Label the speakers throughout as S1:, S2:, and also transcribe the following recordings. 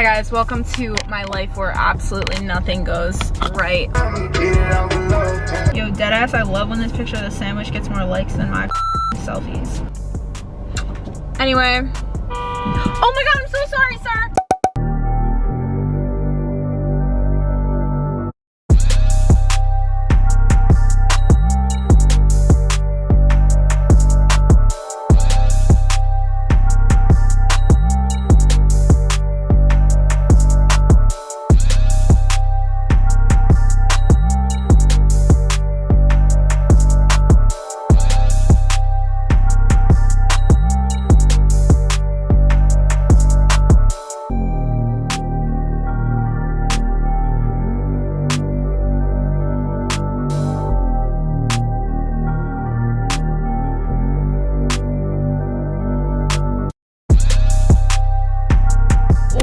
S1: Hi guys, welcome to my life where absolutely nothing goes right. Yo, deadass, I love when this picture of the sandwich gets more likes than my selfies. Anyway. Oh my god, I'm so sorry, sir!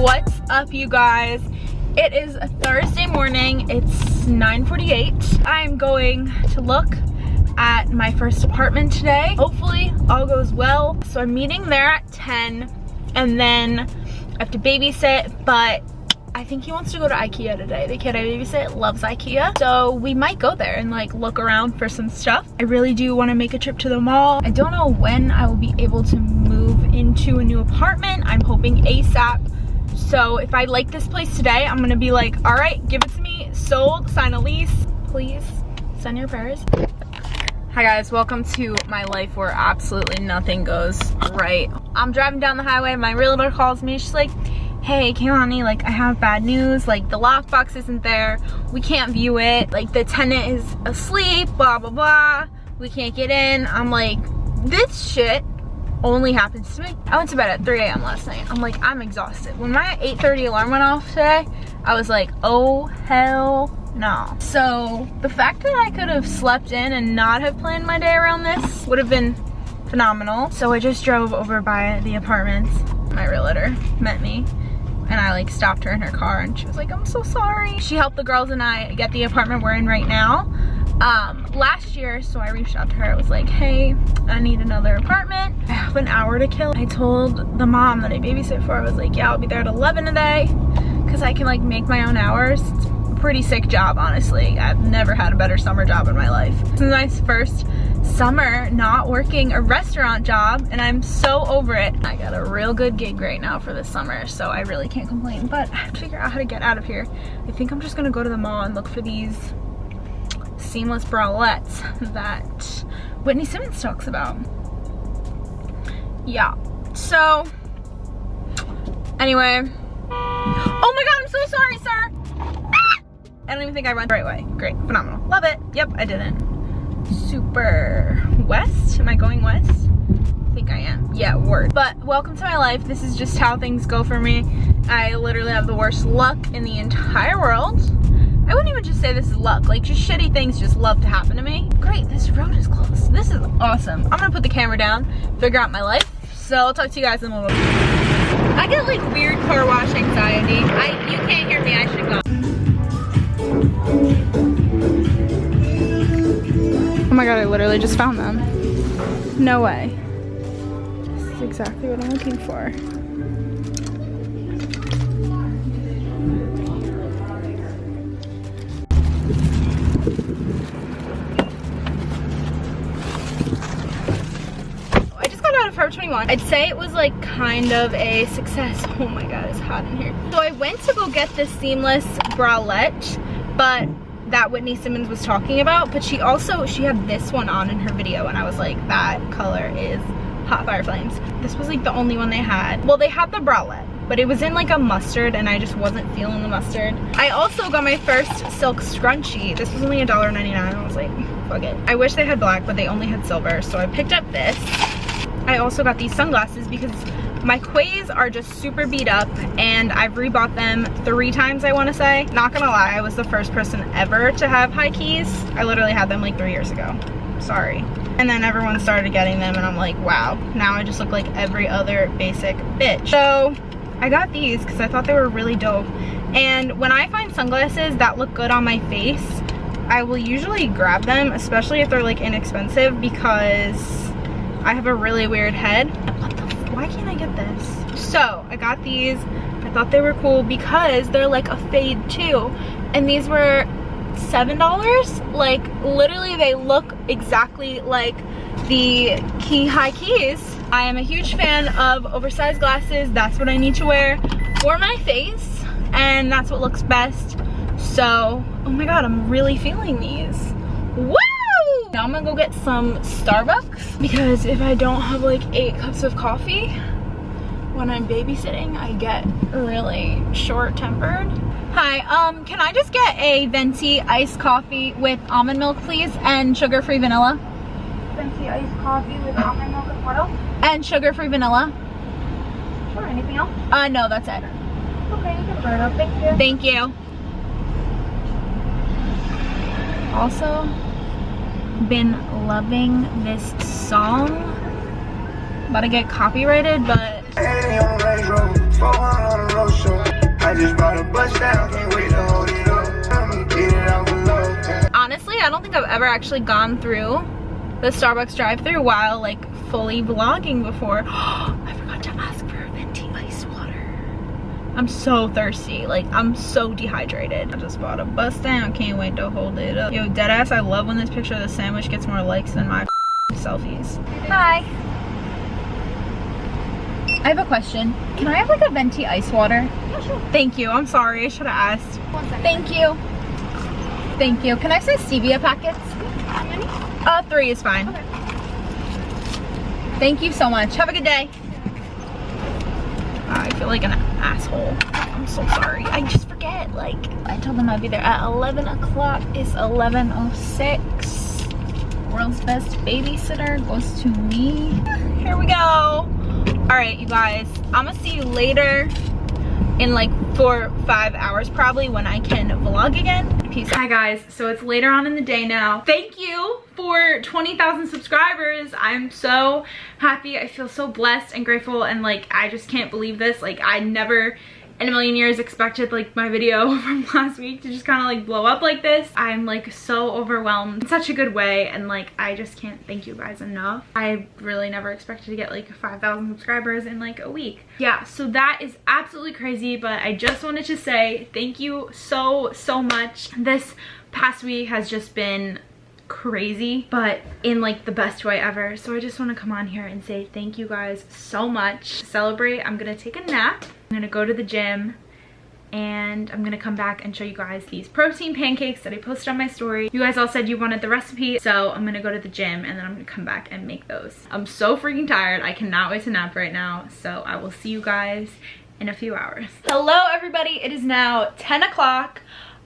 S1: What's up, you guys? It is a Thursday morning. It's 9:48. I'm going to look at my first apartment today. Hopefully all goes well. So I'm meeting there at 10 and then I have to babysit, but I think he wants to go to IKEA today. The kid I babysit loves IKEA. So we might go there and like look around for some stuff. I really do want to make a trip to the mall. I don't know when I will be able to move into a new apartment. I'm hoping ASAP. So if I like this place today, I'm gonna be like, all right, give it to me, sold, sign a lease, please, send your prayers. Hi guys, welcome to my life where absolutely nothing goes right. I'm driving down the highway, my realtor calls me, she's like, hey Kelani, like I have bad news, like the lockbox isn't there, we can't view it, like the tenant is asleep, blah blah blah, we can't get in. I'm like, this shit only happens to me. I went to bed at 3 a.m. last night. I'm like, I'm exhausted. When my 8:30 alarm went off today, I was like, oh hell no. So the fact that I could have slept in and not have planned my day around this would have been phenomenal. So I just drove over by the apartments. My realtor met me and I like stopped her in her car and she was like, I'm so sorry. She helped the girls and I get the apartment we're in right now. Last year, so I reached out to her. I was like, hey, I need another apartment. I have an hour to kill. I told the mom that I babysit for, I was like, yeah, I'll be there at 11 today because I can like make my own hours. It's a pretty sick job, honestly. I've never had a better summer job in my life. This is my first summer not working a restaurant job and I'm so over it. I got a real good gig right now for this summer, so I really can't complain, but I have to figure out how to get out of here. I think I'm just gonna go to the mall and look for these seamless bralettes that Whitney Simmons talks about. Yeah, so anyway. Oh my god, I'm so sorry, sir. Ah! I don't even think I went the right way. Great, phenomenal, love it. Yep, I didn't. Super west, am I going west? I think I am, yeah, word. But welcome to my life. This is just how things go for me. I literally have the worst luck in the entire world. I wouldn't even just say this is luck, like just shitty things just love to happen to me. Great, this road is closed. This is awesome. I'm gonna put the camera down, figure out my life. So I'll talk to you guys in a little bit. I get like weird car wash anxiety. You can't hear me, I should go. Oh my god, I literally just found them. No way. This is exactly what I'm looking for. Forever 21. I'd say it was like kind of a success. Oh my god, it's hot in here. So I went to go get this seamless bralette, but that Whitney Simmons was talking about, but she had this one on in her video and I was like, that color is hot fire flames. This was like the only one they had. Well, they had the bralette, but it was in like a mustard and I just wasn't feeling the mustard. I also got my first silk scrunchie. This was only $1.99. I was like, fuck it. I wish they had black, but they only had silver, so I picked up this. I also got these sunglasses because my Quays are just super beat up and I've rebought them 3 times, I want to say. Not gonna lie, I was the first person ever to have high keys. I literally had them like 3 years ago. Sorry. And then everyone started getting them and I'm like, wow, now I just look like every other basic bitch. So I got these because I thought they were really dope. And when I find sunglasses that look good on my face, I will usually grab them, especially if they're like inexpensive, because I have a really weird head. What the why can't I get this? So I got these. I thought they were cool because they're like a fade too. And these were $7. Like literally they look exactly like the high keys. I am a huge fan of oversized glasses. That's what I need to wear for my face, and that's what looks best. So, oh my god, I'm really feeling these. Woo! Now I'm gonna go get some Starbucks because if I don't have like 8 cups of coffee when I'm babysitting, I get really short-tempered. Hi, can I just get a venti iced coffee with almond milk, please, and sugar-free vanilla?
S2: Venti iced coffee with almond milk and what else?
S1: And sugar-free vanilla.
S2: Sure, anything else?
S1: No, that's it.
S2: Okay, you can burn up. Thank you.
S1: Thank you. Also, been loving this song. About to get copyrighted, but honestly, I don't think I've ever actually gone through the Starbucks drive-thru while like fully vlogging before. I forgot to ask for a venti ice water. I'm so thirsty, like I'm so dehydrated. I just bought a bust down, can't wait to hold it up. Yo, deadass, I love when this picture of the sandwich gets more likes than my selfies. Hi. I have a question. Can I have like a venti ice water?
S2: Yeah, sure.
S1: Thank you, I'm sorry, I should have asked.
S2: 1 second.
S1: Thank you. Thank you. Can I say stevia packets?
S2: How many?
S1: 3 is fine.
S2: Okay.
S1: Thank you so much. Have a good day. I feel like an asshole. I'm so sorry. I just forget. Like, I told them I'd be there at 11 o'clock. It's 11:06. World's best babysitter goes to me. Here we go. All right, you guys. I'm gonna see you later in like 4 or 5 hours probably when I can vlog again. Peace. Hi guys, so it's later on in the day now. Thank you for 20,000 subscribers. I'm so happy. I feel so blessed and grateful, and like I just can't believe this. Like I never in a million years expected like my video from last week to just kind of like blow up like this. I'm like so overwhelmed in such a good way, and like I just can't thank you guys enough. I really never expected to get like 5,000 subscribers in like a week. Yeah, so that is absolutely crazy, but I just wanted to say thank you so much. This past week has just been crazy, but in like the best way ever. So I just want to come on here and say thank you guys so much. To celebrate, I'm gonna take a nap. I'm gonna go to the gym, and I'm gonna come back and show you guys these protein pancakes that I posted on my story. You guys all said you wanted the recipe, so I'm gonna go to the gym and then I'm gonna come back and make those. I'm so freaking tired. I cannot wait to nap right now, so I will see you guys in a few hours. Hello everybody, it is now 10 o'clock.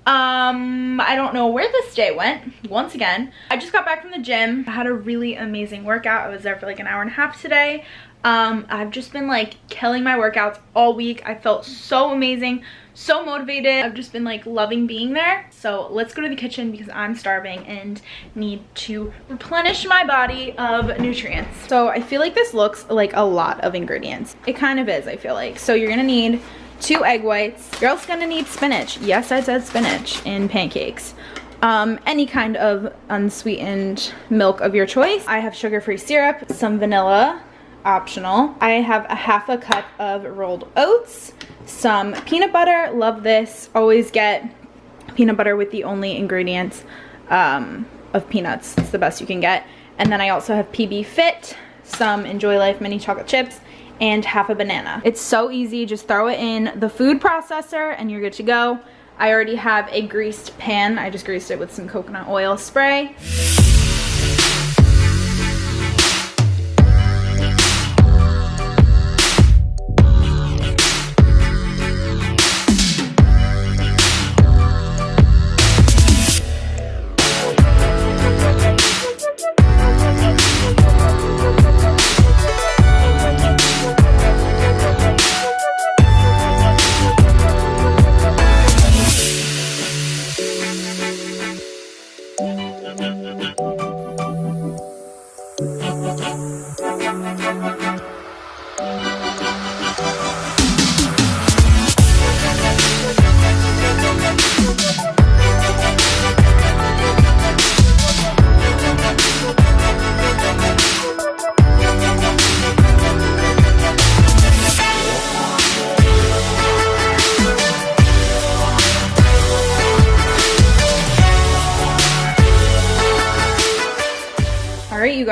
S1: I don't know where this day went, once again. I just got back from the gym. I had a really amazing workout. I was there for like an hour and a half today. I've just been like killing my workouts all week. I felt so amazing, so motivated. I've just been like loving being there. So let's go to the kitchen because I'm starving and need to replenish my body of nutrients. So I feel like this looks like a lot of ingredients. It kind of is, I feel like. So you're gonna need 2 egg whites. You're also gonna need spinach. Yes, I said spinach in pancakes. Any kind of unsweetened milk of your choice. I have sugar-free syrup, some vanilla, optional. I have a half a cup of rolled oats, some peanut butter, love this. Always get peanut butter with the only ingredients of peanuts. It's the best you can get. And then I also have PB Fit, some Enjoy Life mini chocolate chips, and half a banana. It's so easy, just throw it in the food processor and you're good to go. I already have a greased pan. I just greased it with some coconut oil spray.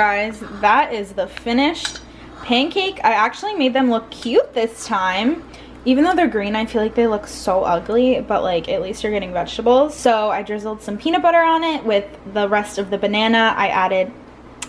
S1: guys, that is the finished pancake. I actually made them look cute this time. Even though they're green, I feel like they look so ugly, but like at least you're getting vegetables. So I drizzled some peanut butter on it with the rest of the banana. I added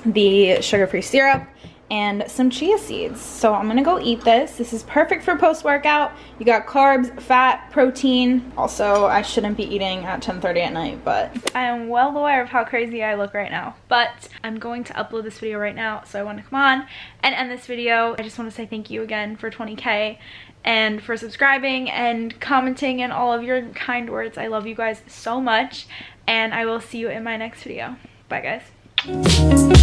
S1: the sugar-free syrup and some chia seeds. So I'm gonna go eat this. This is perfect for post-workout. You got carbs, fat, protein. Also, I shouldn't be eating at 10:30 at night, but I am well aware of how crazy I look right now. But I'm going to upload this video right now, so I wanna come on and end this video. I just wanna say thank you again for 20K and for subscribing and commenting and all of your kind words. I love you guys so much, and I will see you in my next video. Bye, guys.